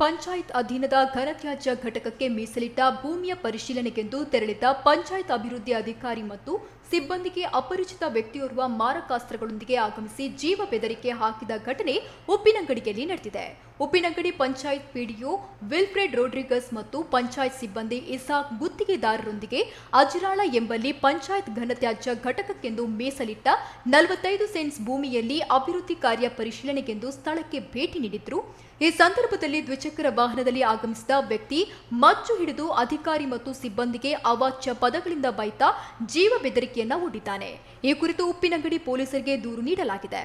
ಪಂಚಾಯತ್ ಅಧೀನದ ಘನತ್ಯಾಜ್ಯ ಘಟಕಕ್ಕೆ ಮೀಸಲಿಟ್ಟ ಭೂಮಿಯ ಪರಿಶೀಲನೆಗೆಂದು ತೆರಳಿದ್ದ ಪಂಚಾಯತ್ ಅಭಿವೃದ್ಧಿ ಅಧಿಕಾರಿ ಮತ್ತು ಸಿಬ್ಬಂದಿಗೆ ಅಪರಿಚಿತ ವ್ಯಕ್ತಿಯೋರ್ವ ಮಾರಕಾಸ್ತ್ರಗಳೊಂದಿಗೆ ಆಗಮಿಸಿ ಜೀವ ಬೆದರಿಕೆ ಹಾಕಿದ ಘಟನೆ ಉಪ್ಪಿನಂಗಡಿಯಲ್ಲಿ ನಡೆದಿದೆ. Uppinangadi panchayat PDO Wilfred Rodrigues ಮತ್ತು ಪಂಚಾಯತ್ ಸಿಬ್ಬಂದಿ ಇಸಾಕ್ ಗುತ್ತಿಗೆದಾರರೊಂದಿಗೆ ಅಜಿರಾಳ ಎಂಬಲ್ಲಿ ಪಂಚಾಯತ್ ಘನತ್ಯಾಜ್ಯ ಘಟಕಕ್ಕೆಂದು ಮೀಸಲಿಟ್ಟ 45 ಸೆಂಟ್ಸ್ ಭೂಮಿಯಲ್ಲಿ ಅಭಿವೃದ್ಧಿ ಕಾರ್ಯ ಪರಿಶೀಲನೆಗೆಂದು ಸ್ಥಳಕ್ಕೆ ಭೇಟಿ ನೀಡಿದ್ರು. ಈ ಸಂದರ್ಭದಲ್ಲಿ ದ್ವಿಚಕ್ರ ವಾಹನದಲ್ಲಿ ಆಗಮಿಸಿದ ವ್ಯಕ್ತಿ ಮಚ್ಚು ಹಿಡಿದು ಅಧಿಕಾರಿ ಮತ್ತು ಸಿಬ್ಬಂದಿಗೆ ಅವಾಚ್ಯ ಪದಗಳಿಂದ ಬೈತಾ ಜೀವ ಬೆದರಿಕೆಯನ್ನ ಒಡ್ಡಿದ್ದಾನೆ. ಈ ಕುರಿತು ಉಪ್ಪಿನಂಗಡಿ ಪೊಲೀಸರಿಗೆ ದೂರು ನೀಡಲಾಗಿದೆ.